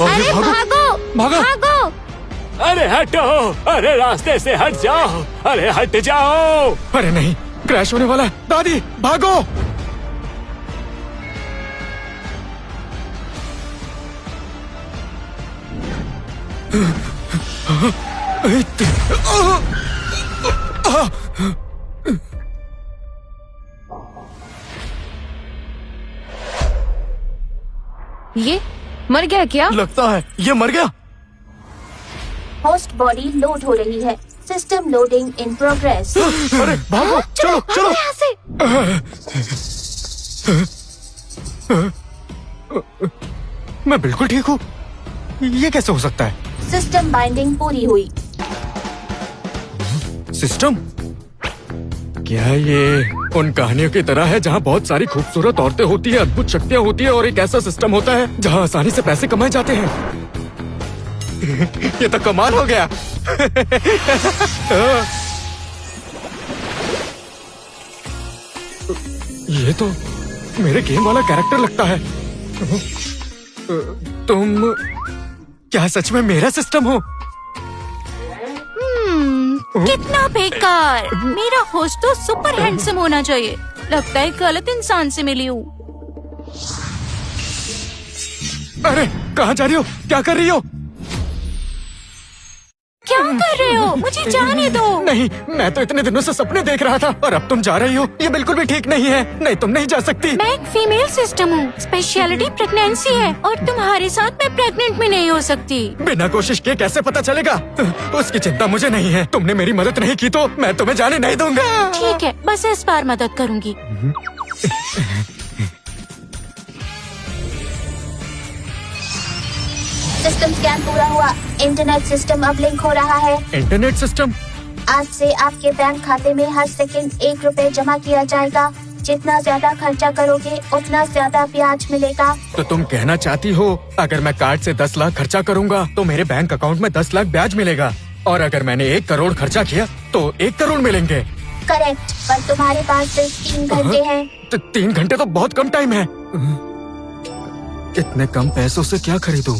अरे भागो भागो। भागो। अरे हटो, अरे रास्ते से हट जाओ, अरे हट जाओ। अरे नहीं, क्रैश होने वाला है। दादी भागो। ये मर गया क्या? लगता है ये मर गया। होस्ट बॉडी लोड हो रही है। System loading in progress. अरे भागो, चलो चलो। यहाँ से। मैं बिल्कुल ठीक हूँ। ये कैसे हो सकता है? सिस्टम बाइंडिंग पूरी हुई। सिस्टम? क्या ये उन कहानियों की तरह है जहाँ बहुत सारी खूबसूरत औरतें होती है, अद्भुत शक्तियाँ होती है और एक ऐसा सिस्टम होता है जहाँ आसानी से पैसे कमाए जाते हैं? ये तो कमाल हो गया। ये तो मेरे गेम वाला कैरेक्टर लगता है। तुम क्या सच में मेरा सिस्टम हो? कितना बेकार। मेरा होस्ट तो सुपर हैंडसम होना चाहिए। लगता है गलत इंसान से मिली हूँ। अरे कहाँ जा रही हो? क्या कर रही हो? क्या कर रहे हो? मुझे जाने दो। नहीं, मैं तो इतने दिनों से सपने देख रहा था और अब तुम जा रही हो। ये बिल्कुल भी ठीक नहीं है। नहीं, तुम नहीं जा सकती। मैं एक फीमेल सिस्टम हूँ। स्पेशलिटी प्रेगनेंसी है और तुम्हारे साथ मैं प्रेग्नेंट भी नहीं हो सकती। बिना कोशिश किए कैसे पता चलेगा? उसकी चिंता मुझे नहीं है। तुमने मेरी मदद नहीं की तो मैं तुम्हें जाने नहीं दूंगा। ठीक है, बस इस बार मदद करूँगी। सिस्टम स्कैन पूरा हुआ। इंटरनेट सिस्टम अब लिंक हो रहा है। Internet system? आज से आपके बैंक खाते में हर सेकंड 1 रुपए जमा किया जाएगा। जितना ज्यादा खर्चा करोगे उतना ज्यादा ब्याज मिलेगा। तो तुम कहना चाहती हो अगर मैं कार्ड से 10 लाख खर्चा करूंगा तो मेरे बैंक अकाउंट में 10 लाख ब्याज मिलेगा, और अगर मैंने 1 करोड़ खर्चा किया तो 1 करोड़ मिलेंगे? करेक्ट, पर तुम्हारे पास सिर्फ 3 घंटे हैं। तो 3 घंटे तो बहुत कम टाइम है। इतने कम पैसों से क्या खरीदूं?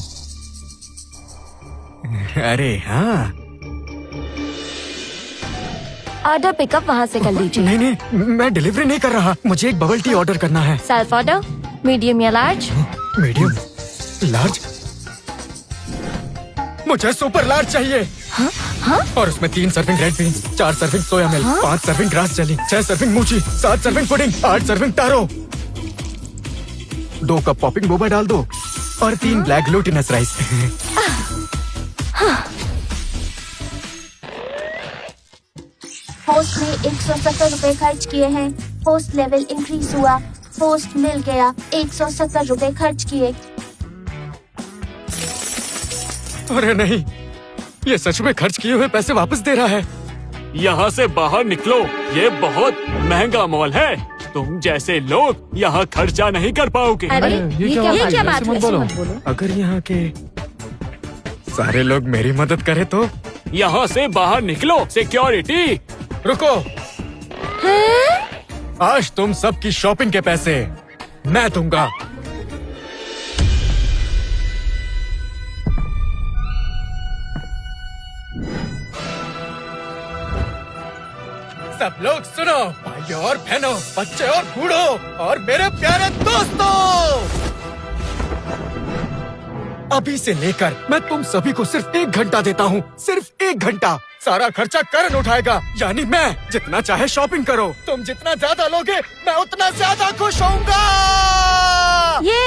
अरे हाँ, ऑर्डर पिकअप वहाँ से कर लीजिए। नहीं नहीं, मैं डिलीवरी नहीं कर रहा। मुझे एक बबल टी ऑर्डर करना है। सेल्फ ऑर्डर, मीडियम या लार्ज? Medium, large? मुझे सुपर लार्ज चाहिए। हाँ? और उसमें 3 serving red beans, 4 serving soya milk, 5 serving grass jelly, 6 serving mochi, 7 serving pudding, 8 serving taro, 2 cup popping boba डाल दो और 3 ब्लैक ग्लूटिनस राइस। होस्ट ने 170 रुपए खर्च किए हैं। होस्ट लेवल इंक्रीज हुआ। होस्ट मिल गया। 170 रुपए खर्च किए। अरे नहीं, ये सच में खर्च किए हुए पैसे वापस दे रहा है। यहाँ से बाहर निकलो, ये बहुत महंगा मॉल है। तुम जैसे लोग यहाँ खर्चा नहीं कर पाओगे। अरे ये क्या बात है? अगर यहाँ के सारे लोग मेरी मदद करें तो? यहाँ से बाहर निकलो। सिक्योरिटी, रुको। आज तुम सबकी शॉपिंग के पैसे मैं दूंगा। सब लोग सुनो, भाइयों और बहनों, बच्चे और बूढ़ों और मेरे प्यारे दोस्तों, अभी से लेकर मैं तुम सभी को सिर्फ 1 घंटा देता हूँ। सिर्फ 1 घंटा। सारा खर्चा करण उठाएगा, यानी मैं। जितना चाहे शॉपिंग करो। तुम जितना ज्यादा लोगे मैं उतना ज्यादा खुश होऊंगा। ये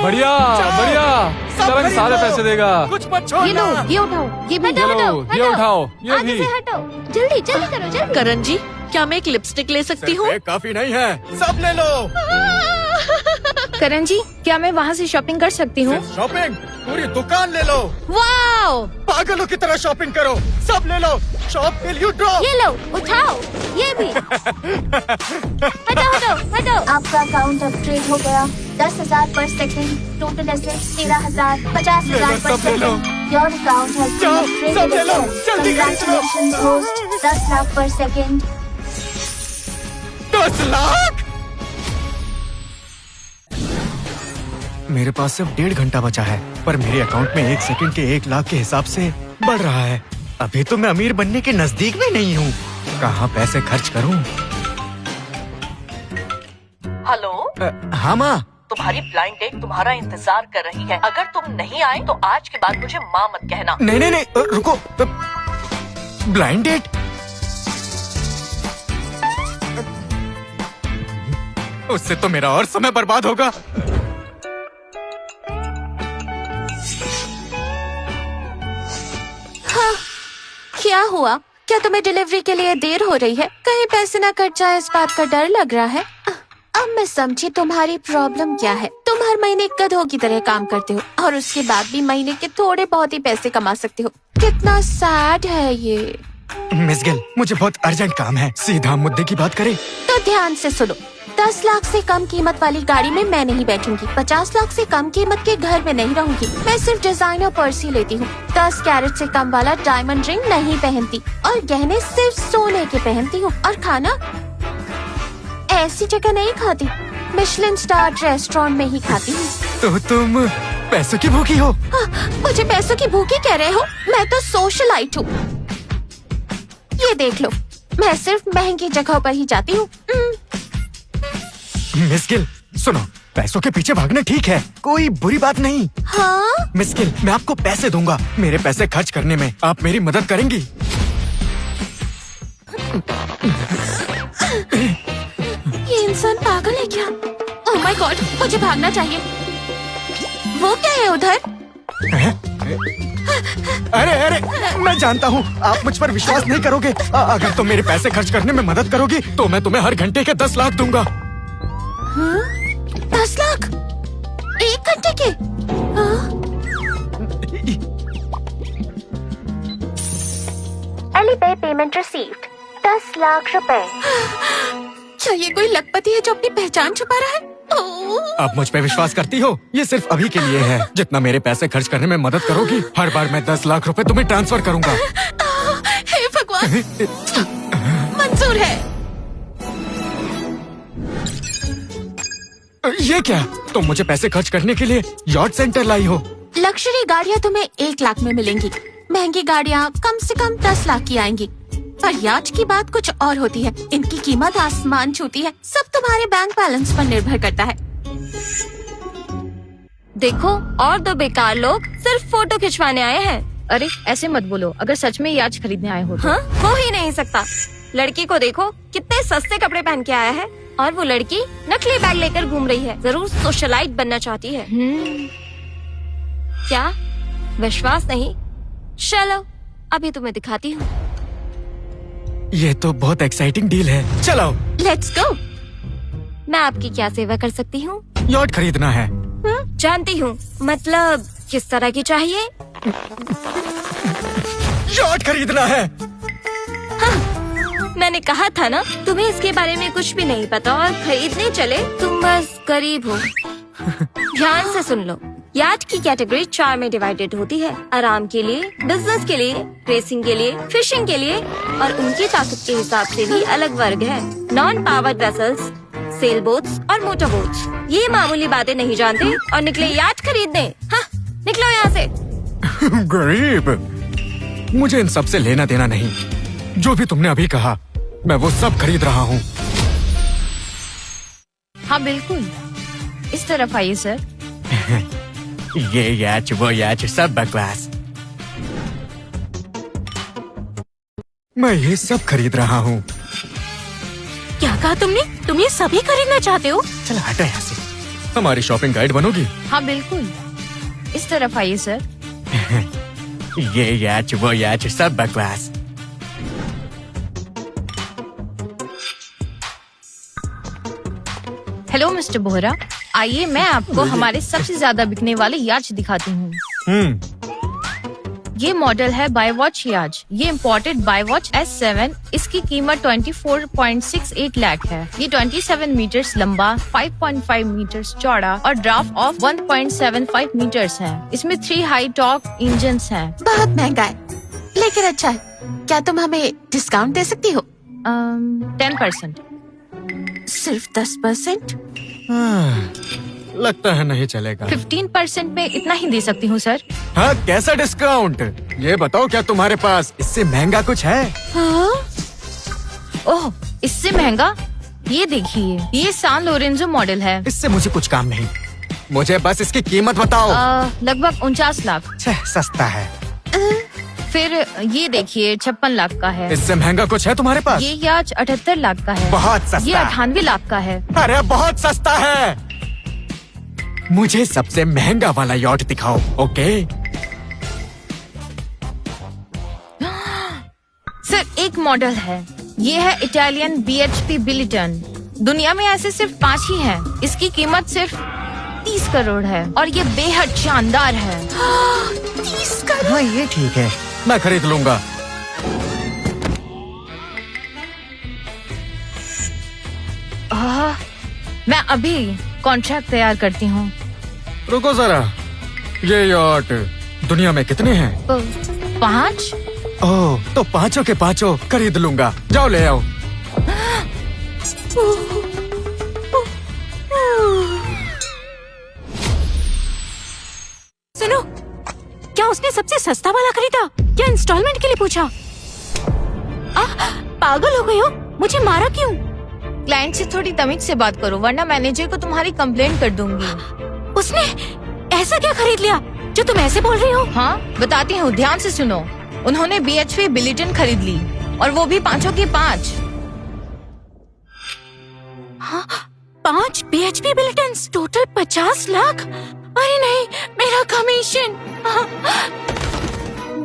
बढ़िया बढ़िया, करण सारे पैसे देगा। कुछ मत छोड़ना। ये लो, ये उठाओ, ये भी ये लो, ये उठाओ, ये आगे भी। से हटो। जल्दी जल्दी करो, जल्दी। करण जी, क्या मैं एक लिपस्टिक ले सकती सिर्फ हूँ? एक काफी नहीं है, सब ले लो। करण जी, क्या मैं वहाँ से शॉपिंग कर सकती हूँ? सिर्फ शॉपिंग, पूरी दुकान ले लो। वाओ! पागलों की तरह शॉपिंग करो। सब ले लो। Shop till you drop. ये लो, उठाओ, ये भी। हटो हटो हटो। आपका अकाउंट अपग्रेड हो गया। 10,000 पर सेकंड। टोटल एसेट्स 13,000, 50,000 पर सब ले लो। Second. Your account has been जाओ, अपग्रेडेड। सब ले लो, जल्दी खरीद लो। Congratulations, host। 10 लाख पर सेकंड। 10 लाख? मेरे पास सिर्फ 1.5 घंटा बचा है, पर मेरे अकाउंट में 1 सेकंड के 1 लाख के हिसाब से बढ़ रहा है। अभी तो मैं अमीर बनने के नजदीक भी नहीं हूँ। कहाँ पैसे खर्च करूँ? हेलो, हाँ माँ। तुम्हारी ब्लाइंड डेट तुम्हारा इंतजार कर रही है। अगर तुम नहीं आए तो आज के बाद मुझे माँ मत कहना। नहीं नहीं नहीं, रुको। Blind date? उससे तो मेरा और समय बर्बाद होगा। हाँ, क्या हुआ? क्या तुम्हें डिलीवरी के लिए देर हो रही है? कहीं पैसे ना कट जाए इस बात का डर लग रहा है। अब मैं समझी तुम्हारी प्रॉब्लम क्या है। तुम हर महीने गधों की तरह काम करते हो और उसके बाद भी महीने के थोड़े बहुत ही पैसे कमा सकते हो। कितना सैड है ये। मिस गिल, मुझे बहुत अर्जेंट काम है। सीधा मुद्दे की बात करें तो ध्यान से सुनो। 10 लाख से कम कीमत वाली गाड़ी में मैं नहीं बैठूंगी। 50 लाख से कम कीमत के घर में नहीं रहूंगी। मैं सिर्फ डिजाइनर पर्स ही लेती हूँ। 10 कैरेट से कम वाला डायमंड रिंग नहीं पहनती और गहने सिर्फ सोने के पहनती हूँ। और खाना ऐसी जगह नहीं खाती, मिशेलिन स्टार रेस्टोरेंट में ही खाती हूँ। तो तुम पैसों की भूखी हो? मुझे पैसों की भूखी कह रहे हो? मैं तो सोशलाइट हूँ। ये देख लो, मैं सिर्फ महंगी जगहों पर ही जाती हूँ। मिस गिल, सुनो, पैसों के पीछे भागना ठीक है, कोई बुरी बात नहीं। हाँ? मिस गिल, मैं आपको पैसे दूंगा। मेरे पैसे खर्च करने में आप मेरी मदद करेंगी? ये इंसान पागल है क्या? ओह माय गॉड, मुझे भागना चाहिए। वो क्या है उधर? अरे अरे, मैं जानता हूँ आप मुझ पर विश्वास नहीं करोगे। अगर तुम मेरे पैसे खर्च करने में मदद करोगी तो मैं तुम्हें हर घंटे के 10 लाख दूंगा। 10 लाख? 1 घंटे के? एलिपे पेमेंट रिसीव्ड 10 लाख रुपए। क्या ये कोई लखपति है जो अपनी पहचान छुपा रहा है? ओह! आप मुझ पे विश्वास करती हो? ये सिर्फ अभी के लिए है। जितना मेरे पैसे खर्च करने में मदद करोगी, हर बार मैं 10 लाख रुपए तुम्हें ट्रांसफर करूंगा। हे भगवान! मंजूर है। ये क्या? तुम मुझे पैसे खर्च करने के लिए यॉट सेंटर लाई हो? लग्जरी गाड़ियाँ तुम्हें 1 लाख में मिलेंगी। महंगी गाड़ियाँ कम से कम 10 लाख की आएंगी। पर याच की बात कुछ और होती है। इनकी कीमत आसमान छूती है। सब तुम्हारे बैंक बैलेंस पर निर्भर करता है। देखो, और 2 बेकार लोग सिर्फ फोटो खिंचवाने आए हैं। अरे ऐसे मत बोलो, अगर सच में याच खरीदने आए हो तो। हाँ, हो ही नहीं सकता। लड़की को देखो, कितने सस्ते कपड़े पहन के आया है, और वो लड़की नकली बैग लेकर घूम रही है। जरूर सोशलाइट बनना चाहती है। क्या विश्वास नहीं? चलो अभी तुम्हें दिखाती हूँ। ये तो बहुत एक्साइटिंग डील है। चलो लेट्स गो। मैं आपकी क्या सेवा कर सकती हूँ? यॉट खरीदना है। जानती हूँ, मतलब किस तरह की चाहिए? यॉट खरीदना है। मैंने कहा था ना, तुम्हें इसके बारे में कुछ भी नहीं पता और खरीदने चले तुम बस गरीब हो। ध्यान से सुन लो, याट की कैटेगरी 4 में डिवाइडेड होती है। आराम के लिए, बिजनेस के लिए, रेसिंग के लिए, फिशिंग के लिए, और उनकी ताकत के हिसाब से भी अलग वर्ग है। Non powered vessels, sail boats और मोटर बोट्स। ये मामूली बातें नहीं जानते और निकले याट खरीदने। हाँ, निकलो यहाँ से। गरीब, मुझे इन सब से लेना देना नहीं। जो भी तुमने अभी कहा, मैं वो सब खरीद रहा हूँ। हाँ बिल्कुल, इस तरफ आइए सर। ये याच वो याच सब बकवास। मैं ये सब खरीद रहा हूँ। क्या कहा तुमने? तुम ये सभी खरीदना चाहते हो? चल हटा यहाँ से। हमारी शॉपिंग गाइड बनोगी? हाँ बिल्कुल, इस तरफ आइए सर। ये याच वो याच सब बकवास। हेलो मिस्टर बोहरा, आइए मैं आपको हमारे सबसे ज्यादा बिकने वाले याच दिखाती हूँ। ये मॉडल है बाय वॉच याच। ये इम्पोर्टेड बाय वॉच S7। इसकी कीमत 24.68 लाख है। ये 27 मीटर्स लंबा, 5.5 मीटर्स चौड़ा और ड्राफ्ट ऑफ 1.75 मीटर्स है। इसमें 3 हाई टॉर्क इंजन हैं। बहुत महंगा है, लेकिन अच्छा है। क्या तुम हमें डिस्काउंट दे सकती हो? 10%। सिर्फ 10%? लगता है नहीं चलेगा। 15% में इतना ही दे सकती हूँ सर। हाँ, कैसा डिस्काउंट? ये बताओ क्या तुम्हारे पास इससे महंगा कुछ है? ओह, इससे महंगा? ये देखिए, ये सान लोरेंजो मॉडल है। इससे मुझे कुछ काम नहीं, मुझे बस इसकी कीमत बताओ। लगभग 49 लाख। सस्ता है। फिर ये देखिए 56 लाख का है। इससे महंगा कुछ है तुम्हारे पास? ये याच 78 लाख का है। बहुत सस्ता। ये 98 लाख का है। अरे बहुत सस्ता है। मुझे सबसे महंगा वाला यॉट दिखाओ। ओके सर, एक मॉडल है, ये है इटालियन BHP बिलिटन। दुनिया में ऐसे सिर्फ 5 ही हैं। इसकी कीमत सिर्फ 30 करोड़ है और ये बेहद शानदार है। 30 करोड़? हाँ, ये ठीक है, मैं खरीद लूंगा। मैं अभी कॉन्ट्रैक्ट तैयार करती हूँ। रुको जरा, ये यॉट दुनिया में कितने हैं? 5? ओह, तो पांचों के पांचों खरीद लूंगा। जाओ ले आओ। सुनो, क्या उसने सबसे सस्ता वाला खरीदा? क्या इंस्टॉलमेंट के लिए पूछा? पागल हो गई हो? मुझे मारा क्यों? क्लाइंट से थोड़ी तमीज से बात करो, वरना मैनेजर को तुम्हारी कंप्लेंट कर दूंगी। उसने ऐसा क्या खरीद लिया जो तुम ऐसे बोल रही हो? हाँ, बताती हूँ, ध्यान से सुनो। उन्होंने BHP बिलिटन खरीद ली और वो भी 5 की 5। हाँ, 5 BHP बिलिटन्स, टोटल 50 लाख। अरे नहीं, मेरा कमीशन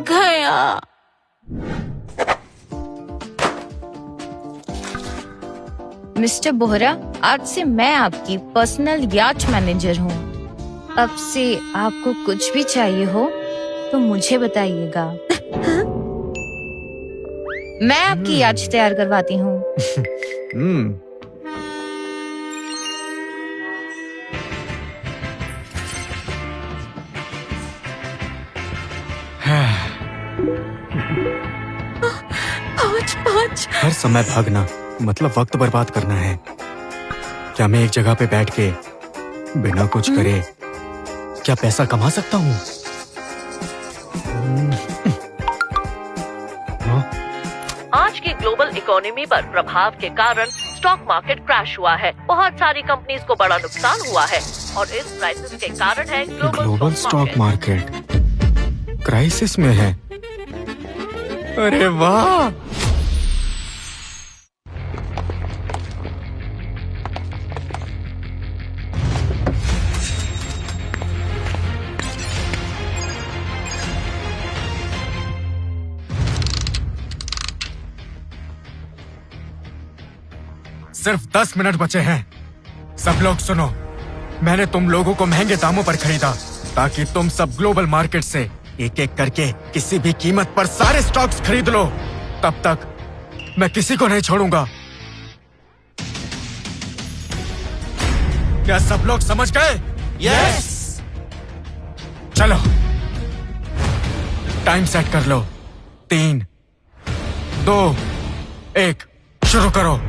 गया। मिस्टर बोहरा, आज से मैं आपकी पर्सनल याच मैनेजर हूँ। अब से आपको कुछ भी चाहिए हो तो मुझे बताइएगा। मैं आपकी याच तैयार करवाती हूँ। पाँच। हर समय भागना मतलब वक्त बर्बाद करना है। क्या मैं एक जगह पे बैठ के बिना कुछ करे क्या पैसा कमा सकता हूँ? आज की ग्लोबल इकोनॉमी पर प्रभाव के कारण स्टॉक मार्केट क्रैश हुआ है। बहुत सारी कंपनीज को बड़ा नुकसान हुआ है और इस क्राइसिस के कारण है ग्लोबल स्टॉक मार्केट क्राइसिस में है। अरे वाह! सिर्फ 10 मिनट बचे हैं। सब लोग सुनो, मैंने तुम लोगों को महंगे दामों पर खरीदा ताकि तुम सब ग्लोबल मार्केट से एक एक करके किसी भी कीमत पर सारे स्टॉक्स खरीद लो। तब तक मैं किसी को नहीं छोड़ूंगा। क्या सब लोग समझ गए? यस। चलो, टाइम सेट कर लो। 3, 2, 1, शुरू करो।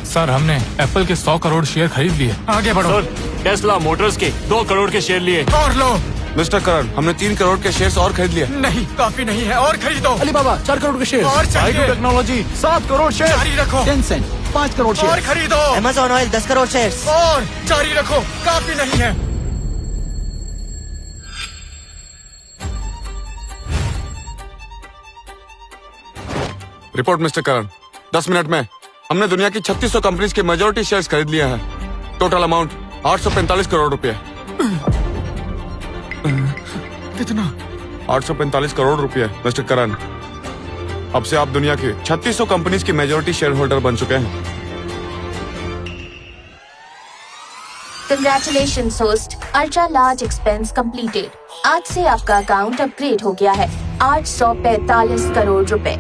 सर, हमने एप्पल के 100 करोड़ शेयर खरीद लिए। आगे बढ़ो। सर, टेस्ला मोटर्स के 2 करोड़ के शेयर लिए। और लो। मिस्टर करण, हमने 3 करोड़ के शेयर्स और खरीद लिए। नहीं, काफी नहीं है, और खरीदो। अलीबाबा 4 करोड़ के शेयर। और चाहिए। Technology 7 crore share. जारी रखो। Tencent 5 crore share. और खरीदो। Amazon oil 10 crore shares. और जारी रखो, काफी नहीं है। रिपोर्ट मिस्टर करण, 10 मिनट में हमने दुनिया की 3600 कंपनीज के मेजॉरिटी शेयर्स खरीद लिए हैं। टोटल अमाउंट 845 करोड़ रुपए। कितना? 845 करोड़ रुपए मिस्टर करण। अब से आप दुनिया की 3600 कंपनीज की मेजॉरिटी शेयर होल्डर बन चुके हैं। Congratulations host, ultra large expense completed. आज से आपका अकाउंट अपग्रेड हो गया है। 845 करोड़ रुपए।